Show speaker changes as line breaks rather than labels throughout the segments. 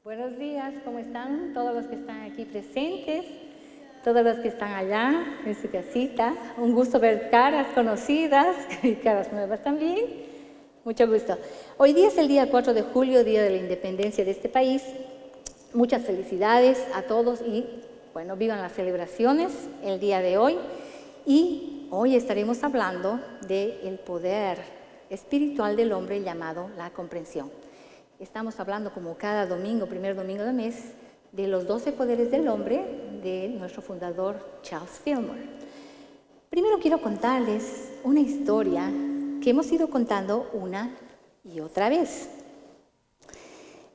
Buenos días, ¿cómo están? Todos los que están aquí presentes, todos los que están allá en su casita. Un gusto ver caras conocidas y caras nuevas también. Mucho gusto. Hoy día es el día 4 de julio, Día de la Independencia de este país. Muchas felicidades a todos y, bueno, vivan las celebraciones el día de hoy. Y hoy estaremos hablando del poder espiritual del hombre llamado la comprensión. Estamos hablando como cada domingo, primer domingo del mes, de los 12 poderes del hombre de nuestro fundador Charles Fillmore. Primero quiero contarles una historia que hemos ido contando una y otra vez.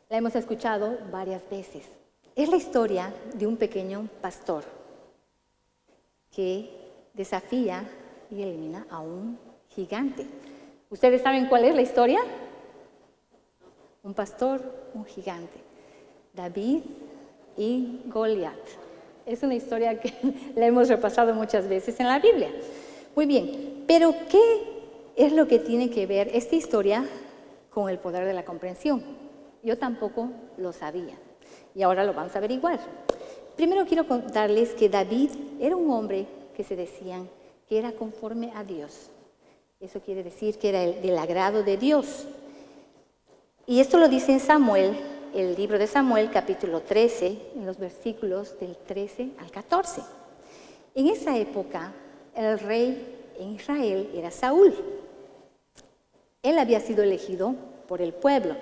La hemos escuchado varias veces. Es la historia de un pequeño pastor que desafía y elimina a un gigante. ¿Ustedes saben cuál es la historia? Un pastor, un gigante. David y Goliat. Es una historia que la hemos repasado muchas veces en la Biblia. Muy bien, pero ¿qué es lo que tiene que ver esta historia con el poder de la comprensión? Yo tampoco lo sabía y ahora lo vamos a averiguar. Primero quiero contarles que David era un hombre que se decían que era conforme a Dios. Eso quiere decir que era del agrado de Dios. Y esto lo dice en Samuel, el libro de Samuel, capítulo 13, en los versículos del 13 al 14. En esa época, el rey en Israel era Saúl. Él había sido elegido por el pueblo,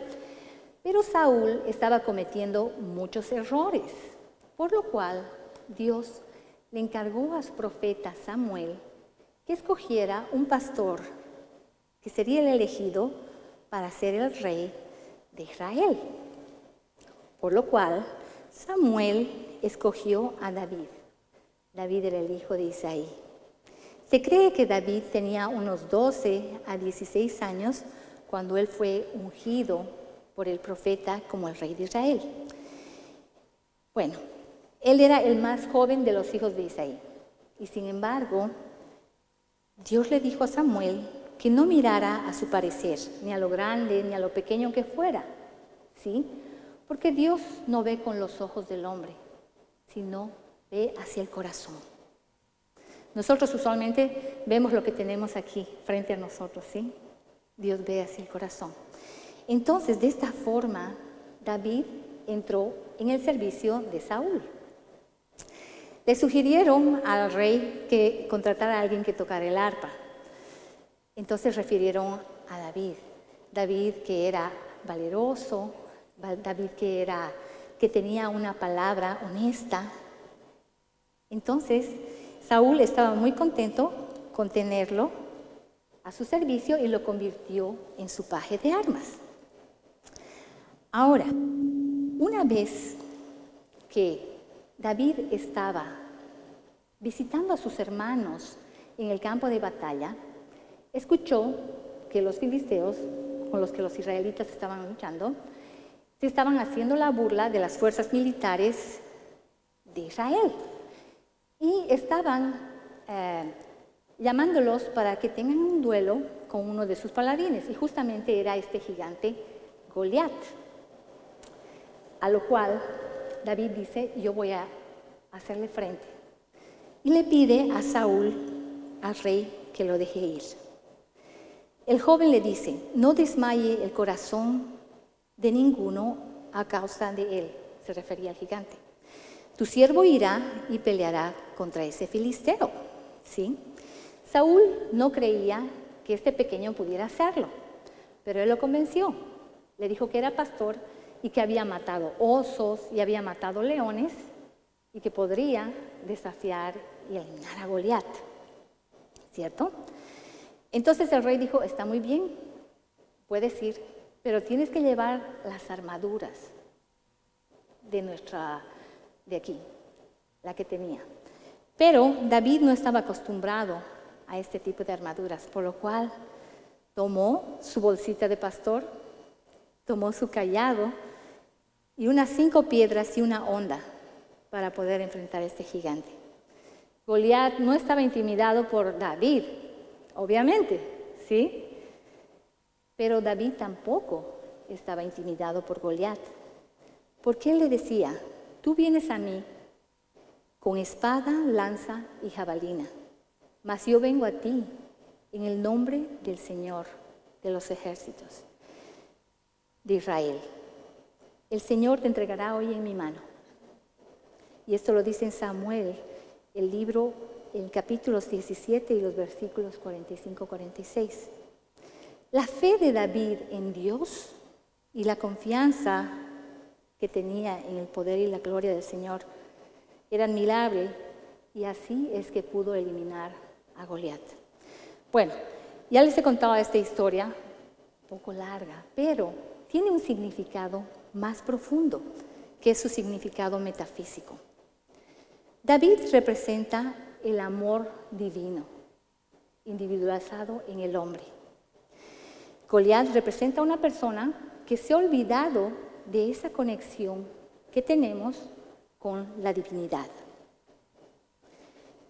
pero Saúl estaba cometiendo muchos errores, por lo cual Dios le encargó a su profeta Samuel que escogiera un pastor que sería el elegido para ser el rey de Israel. Por lo cual, Samuel escogió a David. David era el hijo de Isaí. Se cree que David tenía unos 12 a 16 años cuando él fue ungido por el profeta como el rey de Israel. Bueno, él era el más joven de los hijos de Isaí. Y sin embargo, Dios le dijo a Samuel que no mirara a su parecer, ni a lo grande, ni a lo pequeño que fuera, ¿sí? Porque Dios no ve con los ojos del hombre, sino ve hacia el corazón. Nosotros usualmente vemos lo que tenemos aquí, frente a nosotros, ¿sí? Dios ve hacia el corazón. Entonces, de esta forma, David entró en el servicio de Saúl. Le sugirieron al rey que contratara a alguien que tocara el arpa. Entonces refirieron a David. David que era valeroso, David que tenía una palabra honesta. Entonces Saúl estaba muy contento con tenerlo a su servicio y lo convirtió en su paje de armas. Ahora, una vez que David estaba visitando a sus hermanos en el campo de batalla, escuchó que los filisteos, con los que los israelitas estaban luchando, se estaban haciendo la burla de las fuerzas militares de Israel. Y estaban llamándolos para que tengan un duelo con uno de sus paladines. Y justamente era este gigante Goliat. A lo cual David dice, yo voy a hacerle frente. Y le pide a Saúl, al rey, que lo deje ir. El joven le dice, no desmaye el corazón de ninguno a causa de él, se refería al gigante. Tu siervo irá y peleará contra ese filisteo, ¿sí? Saúl no creía que este pequeño pudiera hacerlo, pero él lo convenció. Le dijo que era pastor y que había matado osos y había matado leones y que podría desafiar y eliminar a Goliat, ¿cierto? Entonces el rey dijo, está muy bien, puedes ir, pero tienes que llevar las armaduras de aquí, la que tenía. Pero David no estaba acostumbrado a este tipo de armaduras, por lo cual tomó su bolsita de pastor, tomó su cayado y unas 5 piedras y una honda para poder enfrentar a este gigante. Goliat no estaba intimidado por David, obviamente, ¿sí? Pero David tampoco estaba intimidado por Goliat. Porque él le decía, tú vienes a mí con espada, lanza y jabalina, mas yo vengo a ti en el nombre del Señor de los ejércitos de Israel. El Señor te entregará hoy en mi mano. Y esto lo dice en Samuel, el libro, en capítulos 17 y los versículos 45-46. La fe de David en Dios y la confianza que tenía en el poder y la gloria del Señor era admirable, y así es que pudo eliminar a Goliat. Bueno, ya les he contado esta historia, un poco larga, pero tiene un significado más profundo, que es su significado metafísico. David representa el amor divino, individualizado en el hombre. Goliat representa a una persona que se ha olvidado de esa conexión que tenemos con la divinidad.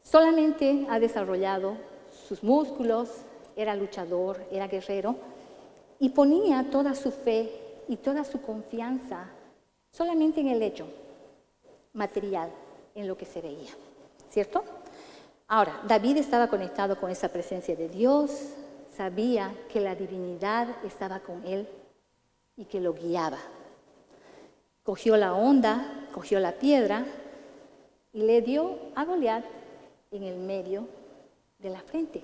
Solamente ha desarrollado sus músculos, era luchador, era guerrero, y ponía toda su fe y toda su confianza solamente en el hecho material, en lo que se veía, ¿cierto? Ahora, David estaba conectado con esa presencia de Dios, sabía que la divinidad estaba con él y que lo guiaba. Cogió la honda, cogió la piedra y le dio a Goliat en el medio de la frente,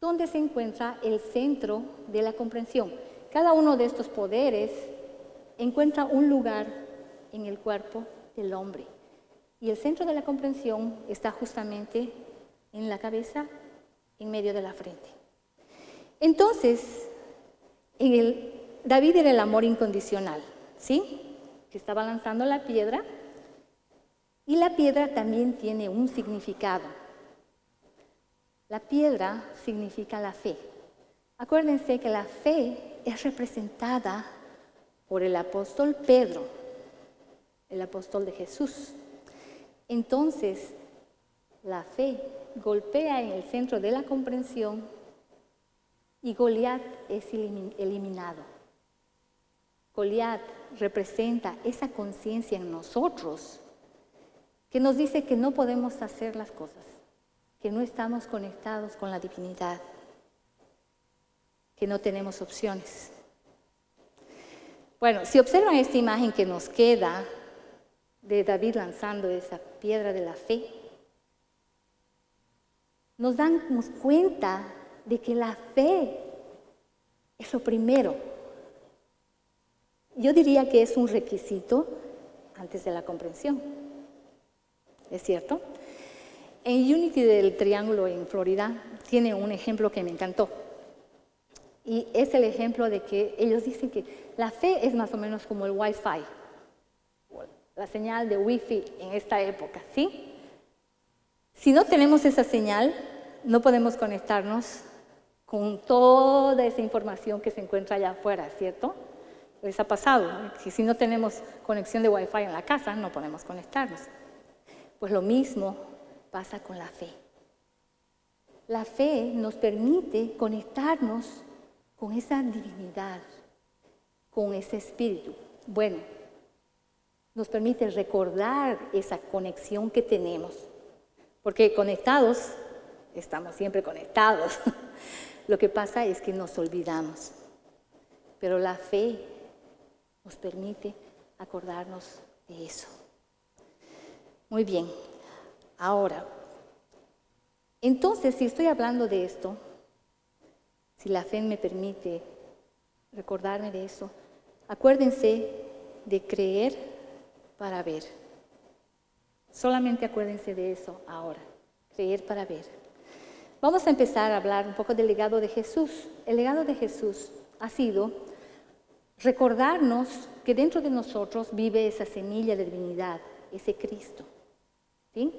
donde se encuentra el centro de la comprensión. Cada uno de estos poderes encuentra un lugar en el cuerpo del hombre. Y el centro de la comprensión está justamente en la cabeza, en medio de la frente. Entonces, David era el amor incondicional, ¿sí? Que estaba lanzando la piedra, y la piedra también tiene un significado. La piedra significa la fe. Acuérdense que la fe es representada por el apóstol Pedro, el apóstol de Jesús. Entonces, la fe golpea en el centro de la comprensión y Goliat es eliminado. Goliat representa esa conciencia en nosotros que nos dice que no podemos hacer las cosas, que no estamos conectados con la divinidad, que no tenemos opciones. Bueno, si observan esta imagen que nos queda de David lanzando esa piedra de la fe, nos damos cuenta de que la fe es lo primero. Yo diría que es un requisito antes de la comprensión. ¿Es cierto? En Unity del Triángulo en Florida tiene un ejemplo que me encantó. Y es el ejemplo de que ellos dicen que la fe es más o menos como el Wi-Fi, la señal de Wi-Fi en esta época, ¿sí? Si no tenemos esa señal, no podemos conectarnos con toda esa información que se encuentra allá afuera, ¿cierto? Les ha pasado, que si no tenemos conexión de Wi-Fi en la casa, no podemos conectarnos. Pues lo mismo pasa con la fe. La fe nos permite conectarnos con esa divinidad, con ese espíritu. Bueno, nos permite recordar esa conexión que tenemos, porque conectados, estamos siempre conectados. Lo que pasa es que nos olvidamos, pero la fe nos permite acordarnos de eso. Muy bien, ahora, entonces si estoy hablando de esto, si la fe me permite recordarme de eso, acuérdense de creer para ver. Solamente acuérdense de eso ahora, creer para ver. Vamos a empezar a hablar un poco del legado de Jesús. El legado de Jesús ha sido recordarnos que dentro de nosotros vive esa semilla de divinidad, ese Cristo. ¿Sí?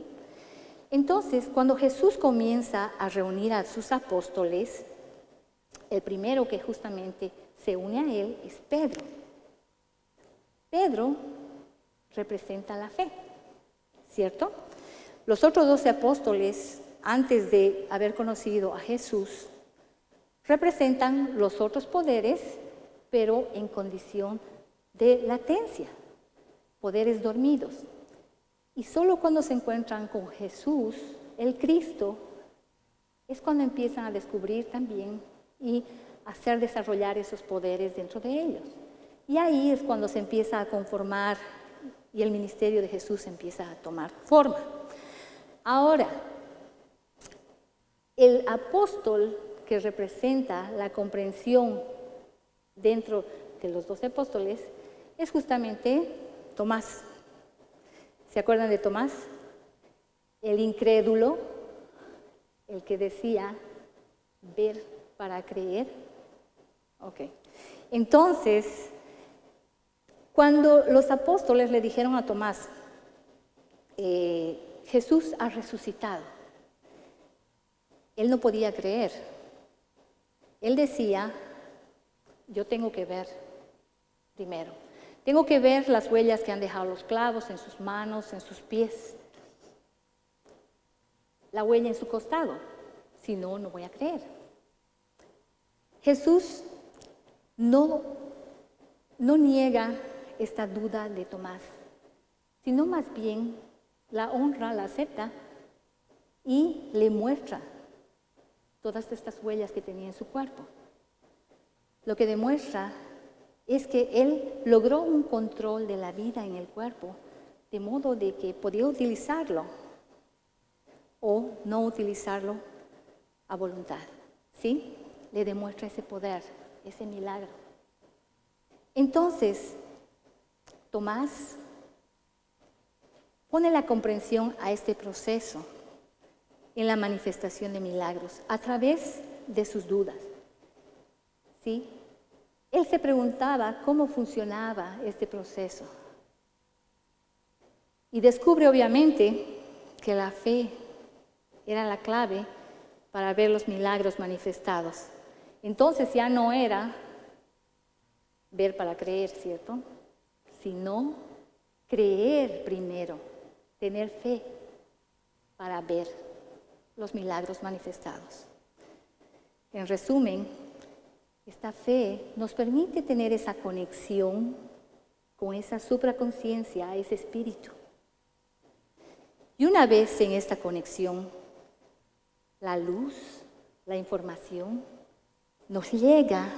Entonces, cuando Jesús comienza a reunir a sus apóstoles, el primero que justamente se une a él es Pedro. Pedro representa la fe, ¿cierto? Los otros 12 apóstoles, antes de haber conocido a Jesús, representan los otros poderes, pero en condición de latencia, poderes dormidos. Y solo cuando se encuentran con Jesús, el Cristo, es cuando empiezan a descubrir también y hacer desarrollar esos poderes dentro de ellos. Y ahí es cuando se empieza a conformar y el ministerio de Jesús empieza a tomar forma. Ahora, el apóstol que representa la comprensión dentro de los 12 apóstoles es justamente Tomás. ¿Se acuerdan de Tomás? El incrédulo, el que decía ver para creer. Ok. Entonces, cuando los apóstoles le dijeron a Tomás, Jesús ha resucitado, él no podía creer. Él decía, yo tengo que ver primero. Tengo que ver las huellas que han dejado los clavos en sus manos, en sus pies. La huella en su costado. Si no, no voy a creer. Jesús no niega esta duda de Tomás, sino más bien la honra, la acepta y le muestra todas estas huellas que tenía en su cuerpo. Lo que demuestra es que él logró un control de la vida en el cuerpo, de modo de que podía utilizarlo o no utilizarlo a voluntad. ¿Sí? Le demuestra ese poder, ese milagro. Entonces, Tomás pone la comprensión a este proceso en la manifestación de milagros a través de sus dudas. ¿Sí? Él se preguntaba cómo funcionaba este proceso. Y descubre obviamente que la fe era la clave para ver los milagros manifestados. Entonces ya no era ver para creer, ¿cierto? Sino creer primero, tener fe para ver los milagros manifestados. En resumen, esta fe nos permite tener esa conexión con esa supraconciencia, ese espíritu. Y una vez en esta conexión, la luz, la información, nos llega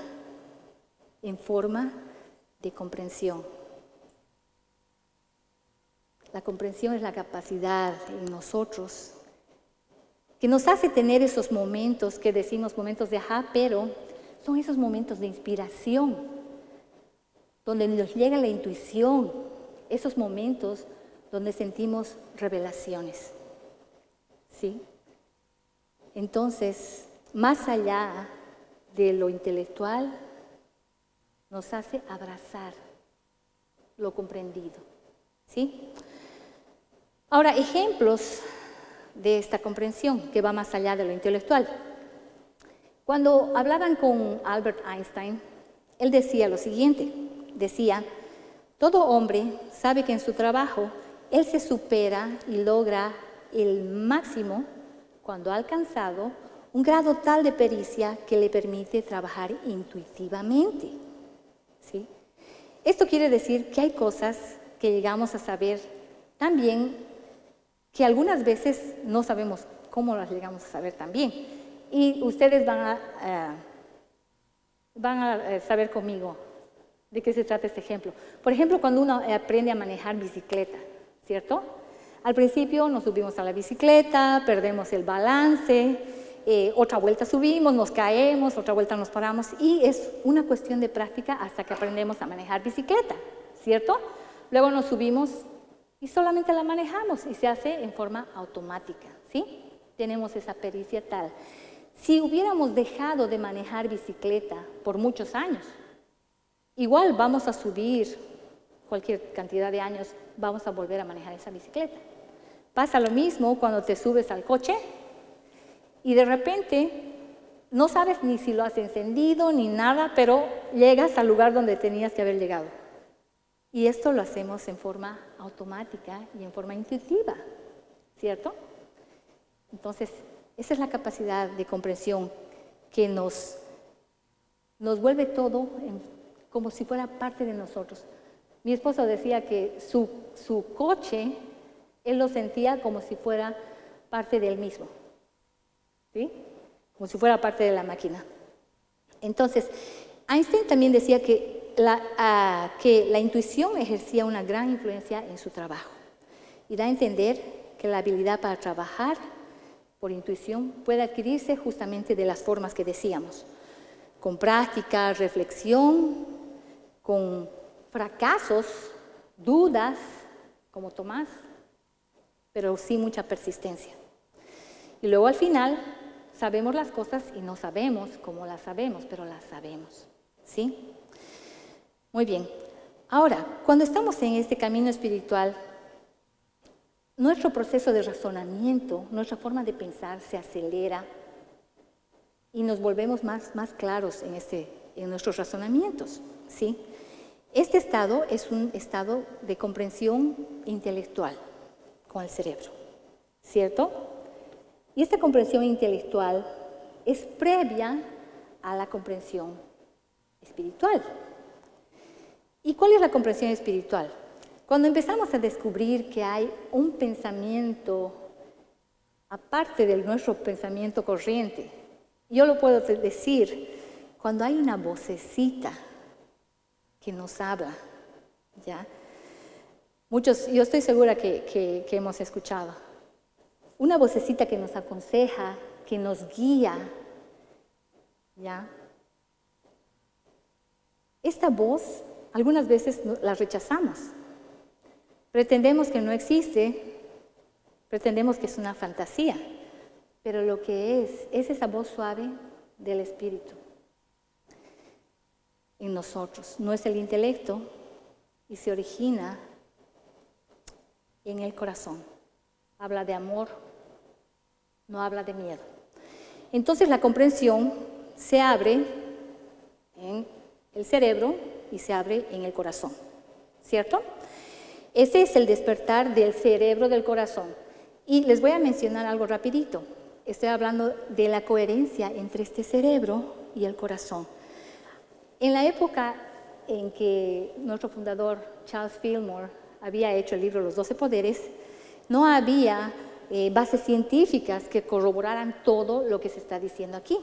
en forma de comprensión. La comprensión es la capacidad en nosotros que nos hace tener esos momentos que decimos momentos de ajá, pero son esos momentos de inspiración, donde nos llega la intuición, esos momentos donde sentimos revelaciones. ¿Sí? Entonces, más allá de lo intelectual, nos hace abrazar lo comprendido. ¿Sí? Ahora, ejemplos de esta comprensión que va más allá de lo intelectual. Cuando hablaban con Albert Einstein, él decía lo siguiente, decía, todo hombre sabe que en su trabajo él se supera y logra el máximo cuando ha alcanzado un grado tal de pericia que le permite trabajar intuitivamente. ¿Sí? Esto quiere decir que hay cosas que llegamos a saber también que algunas veces no sabemos cómo las llegamos a saber también. Y ustedes van a saber conmigo de qué se trata este ejemplo. Por ejemplo, cuando uno aprende a manejar bicicleta, ¿cierto? Al principio nos subimos a la bicicleta, perdemos el balance, otra vuelta subimos, nos caemos, otra vuelta nos paramos y es una cuestión de práctica hasta que aprendemos a manejar bicicleta, ¿cierto? Luego nos subimos y solamente la manejamos y se hace en forma automática, ¿sí? Tenemos esa pericia tal. Si hubiéramos dejado de manejar bicicleta por muchos años, igual vamos a subir cualquier cantidad de años, vamos a volver a manejar esa bicicleta. Pasa lo mismo cuando te subes al coche y de repente no sabes ni si lo has encendido ni nada, pero llegas al lugar donde tenías que haber llegado. Y esto lo hacemos en forma automática y en forma intuitiva, ¿cierto? Entonces, esa es la capacidad de comprensión que nos vuelve todo como si fuera parte de nosotros. Mi esposo decía que su coche, él lo sentía como si fuera parte de él mismo, ¿sí? Como si fuera parte de la máquina. Entonces, Einstein también decía que la intuición ejercía una gran influencia en su trabajo y da a entender que la habilidad para trabajar por intuición puede adquirirse justamente de las formas que decíamos, con práctica, reflexión, con fracasos, dudas, como Tomás, pero sí mucha persistencia. Y luego al final sabemos las cosas y no sabemos cómo las sabemos, pero las sabemos, ¿sí? Muy bien. Ahora, cuando estamos en este camino espiritual, nuestro proceso de razonamiento, nuestra forma de pensar se acelera y nos volvemos más claros en nuestros razonamientos, ¿sí? Este estado es un estado de comprensión intelectual con el cerebro, ¿cierto? Y esta comprensión intelectual es previa a la comprensión espiritual. ¿Y cuál es la comprensión espiritual? Cuando empezamos a descubrir que hay un pensamiento aparte de nuestro pensamiento corriente, yo lo puedo decir cuando hay una vocecita que nos habla, ¿ya? Muchos, yo estoy segura que hemos escuchado. Una vocecita que nos aconseja, que nos guía, ¿ya? Esta voz, algunas veces la rechazamos. Pretendemos que no existe, pretendemos que es una fantasía, pero lo que es esa voz suave del Espíritu en nosotros. No es el intelecto y se origina en el corazón. Habla de amor, no habla de miedo. Entonces la comprensión se abre en el cerebro y se abre en el corazón, ¿cierto? Ese es el despertar del cerebro del corazón. Y les voy a mencionar algo rapidito. Estoy hablando de la coherencia entre este cerebro y el corazón. En la época en que nuestro fundador Charles Fillmore había hecho el libro Los 12 Poderes, no había bases científicas que corroboraran todo lo que se está diciendo aquí.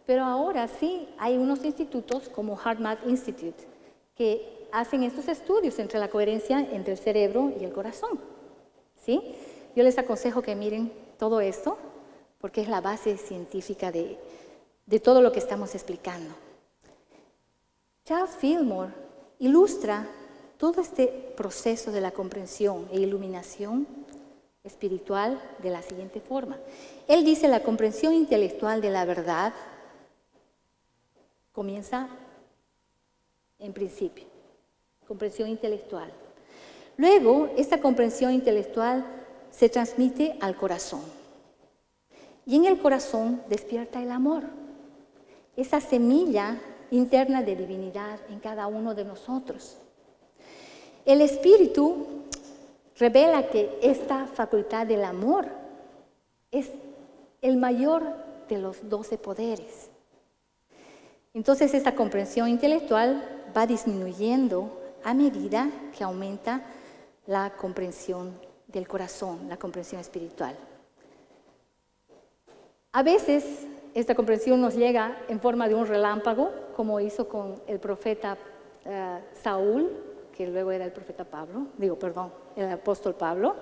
Pero ahora sí hay unos institutos como HeartMath Institute que hacen estos estudios entre la coherencia entre el cerebro y el corazón, ¿sí? Yo les aconsejo que miren todo esto porque es la base científica de todo lo que estamos explicando. Charles Fillmore ilustra todo este proceso de la comprensión e iluminación espiritual de la siguiente forma. Él dice la comprensión intelectual de la verdad comienza en principio, comprensión intelectual. Luego, esta comprensión intelectual se transmite al corazón. Y en el corazón despierta el amor, esa semilla interna de divinidad en cada uno de nosotros. El Espíritu revela que esta facultad del amor es el mayor de los 12 poderes. Entonces, esta comprensión intelectual va disminuyendo a medida que aumenta la comprensión del corazón, la comprensión espiritual. A veces, esta comprensión nos llega en forma de un relámpago, como hizo con el profeta Saúl, que luego era el profeta Pablo, el apóstol Pablo.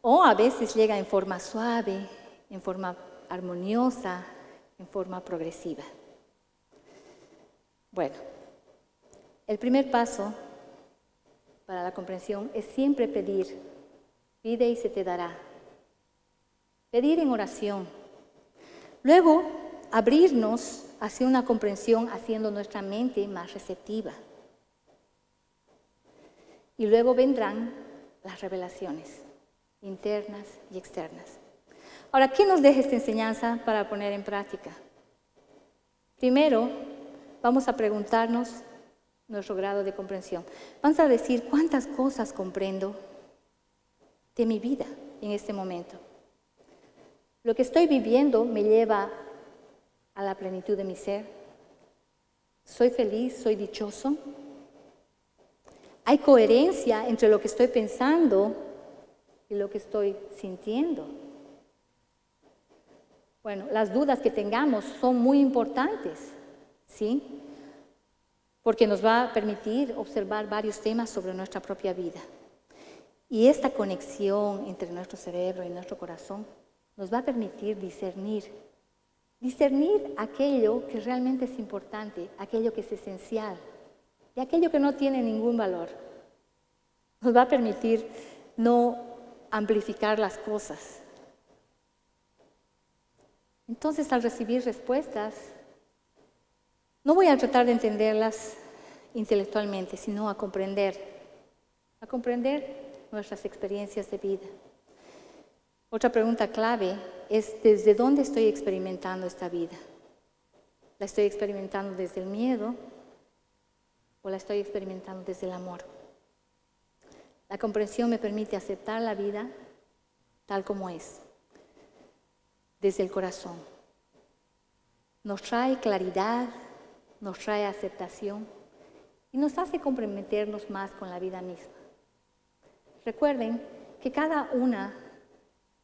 O a veces llega en forma suave, en forma armoniosa, en forma progresiva. Bueno, el primer paso para la comprensión es siempre pedir. Pide y se te dará. Pedir en oración. Luego, abrirnos hacia una comprensión haciendo nuestra mente más receptiva. Y luego vendrán las revelaciones internas y externas. Ahora, ¿qué nos deja esta enseñanza para poner en práctica? Primero, vamos a preguntarnos nuestro grado de comprensión. Vamos a decir cuántas cosas comprendo de mi vida en este momento. Lo que estoy viviendo me lleva a la plenitud de mi ser. ¿Soy feliz? ¿Soy dichoso? Hay coherencia entre lo que estoy pensando y lo que estoy sintiendo. Bueno, las dudas que tengamos son muy importantes, ¿sí? Porque nos va a permitir observar varios temas sobre nuestra propia vida. Y esta conexión entre nuestro cerebro y nuestro corazón nos va a permitir discernir aquello que realmente es importante, aquello que es esencial y aquello que no tiene ningún valor. Nos va a permitir no amplificar las cosas. Entonces, al recibir respuestas, no voy a tratar de entenderlas intelectualmente, sino a comprender nuestras experiencias de vida. Otra pregunta clave es: ¿desde dónde estoy experimentando esta vida? ¿La estoy experimentando desde el miedo o la estoy experimentando desde el amor? La comprensión me permite aceptar la vida tal como es, desde el corazón. Nos trae claridad, nos trae aceptación y nos hace comprometernos más con la vida misma. Recuerden que cada una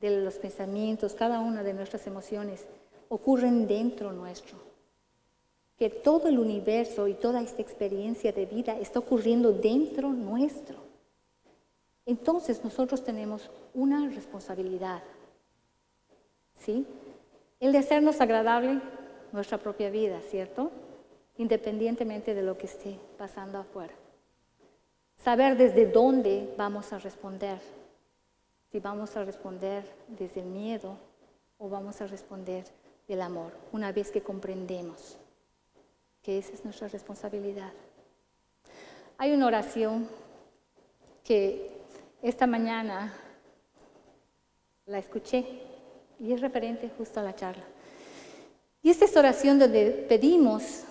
de los pensamientos, cada una de nuestras emociones ocurren dentro nuestro. Que todo el universo y toda esta experiencia de vida está ocurriendo dentro nuestro. Entonces nosotros tenemos una responsabilidad, ¿sí? El de hacernos agradable nuestra propia vida, ¿cierto? Independientemente de lo que esté pasando afuera. Saber desde dónde vamos a responder. Si vamos a responder desde el miedo o vamos a responder del amor, una vez que comprendemos que esa es nuestra responsabilidad. Hay una oración que esta mañana la escuché y es referente justo a la charla. Y esta es oración donde pedimos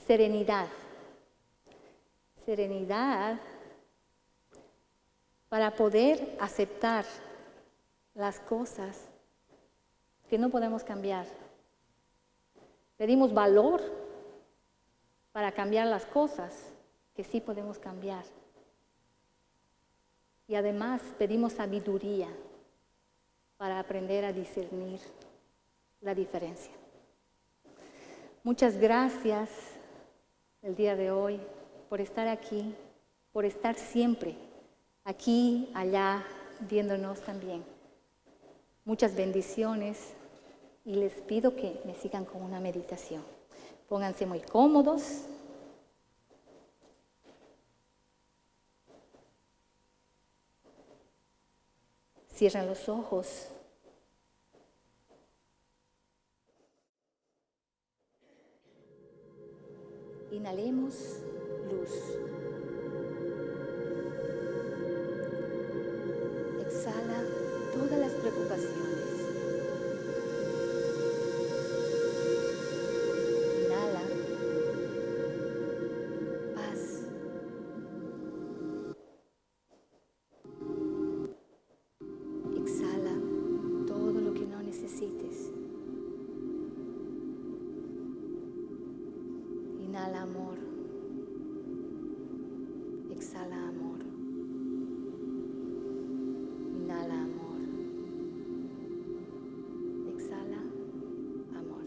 serenidad. Serenidad para poder aceptar las cosas que no podemos cambiar. Pedimos valor para cambiar las cosas que sí podemos cambiar. Y además pedimos sabiduría para aprender a discernir la diferencia. Muchas gracias el día de hoy por estar aquí, por estar siempre aquí, allá, viéndonos también. Muchas bendiciones y les pido que me sigan con una meditación. Pónganse muy cómodos. Cierren los ojos. Inhalemos luz. Exhala todas las preocupaciones. Inhala paz. Exhala todo lo que no necesites. Inhala amor. Exhala amor. Inhala amor. Exhala amor.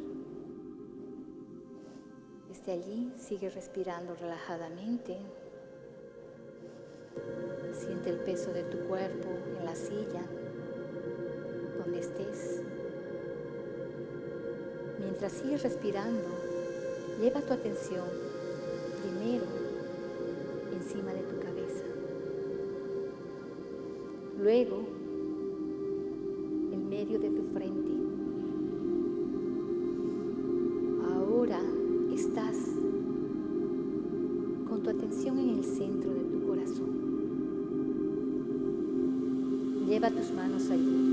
Desde allí sigue respirando relajadamente. Siente el peso de tu cuerpo en la silla, donde estés. Mientras sigues respirando, lleva tu atención primero encima de tu cabeza, luego en medio de tu frente. Ahora estás con tu atención en el centro de tu corazón. Lleva tus manos allí.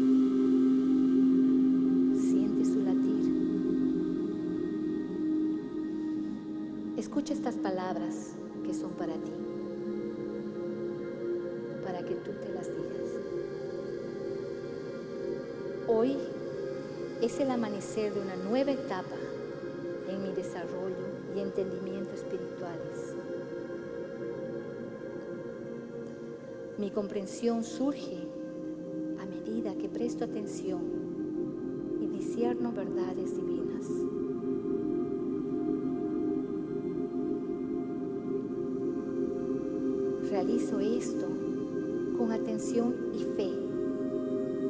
Siente su latir. Escucha estas palabras que son para ti, para que tú te las digas. Hoy es el amanecer de una nueva etapa en mi desarrollo y entendimiento espirituales. Mi comprensión surge a medida que presto atención y discierno verdades divinas. Realizo esto con atención y fe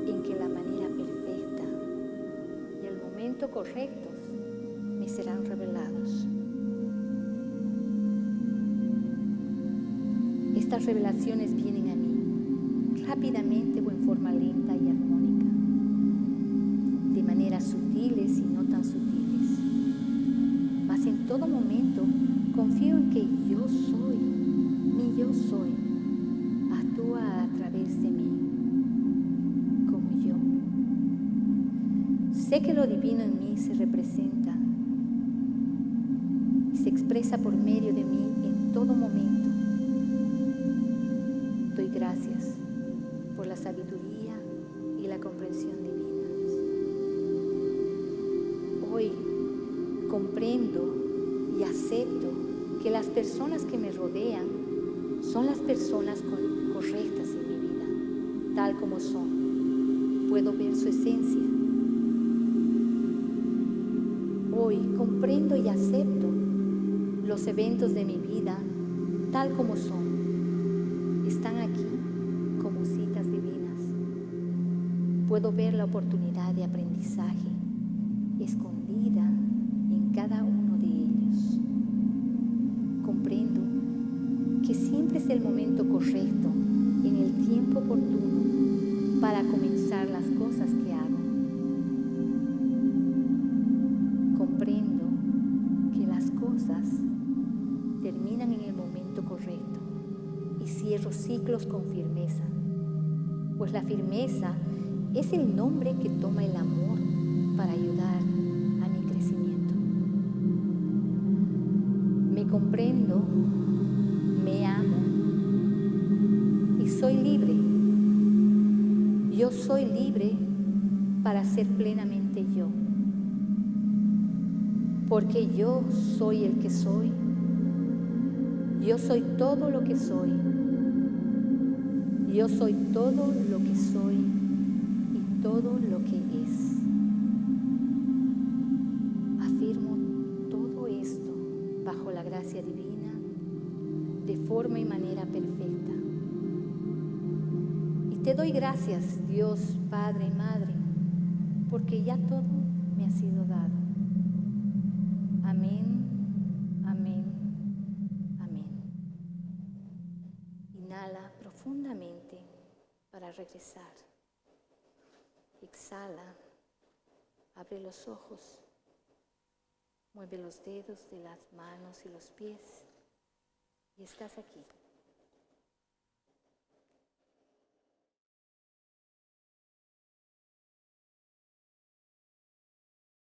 en que la manera perfecta y el momento correctos me serán revelados. Estas revelaciones vienen a mí rápidamente o en forma lenta y armónica, de maneras sutiles y no tan sutiles. Mas en todo momento confío en que yo soy, mi yo soy, actúa a través de mí, como yo. Sé que lo divino en mí se representa y se expresa por medio de mí en todo momento. Doy gracias por la sabiduría y la comprensión divinas. Hoy comprendo y acepto que las personas que me rodean son las personas correctas en mi vida, tal como son. Puedo ver su esencia. Hoy comprendo y acepto los eventos de mi vida tal como son. Están aquí como citas divinas. Puedo ver la oportunidad de aprendizaje escondida en cada uno de ellos. Comprendo que siempre es el momento correcto, en el tiempo oportuno, para comenzar las cosas que hago. Comprendo que las cosas terminan en el momento correcto y cierro ciclos con firmeza, pues la firmeza es el nombre que toma el amor para ayudar a mi crecimiento. Me comprendo, me amo y soy libre. Yo soy libre para ser plenamente yo, porque yo soy el que soy. Yo soy todo lo que soy. Yo soy todo lo que soy y todo lo que es. Afirmo todo esto bajo la gracia divina, de forma y manera perfecta. Y te doy gracias, Dios, Padre y Madre, porque ya todo me ha sido dado. Amén, amén, amén. Inhala profundamente para regresar. Exhala, abre los ojos, mueve los dedos de las manos y los pies y estás aquí.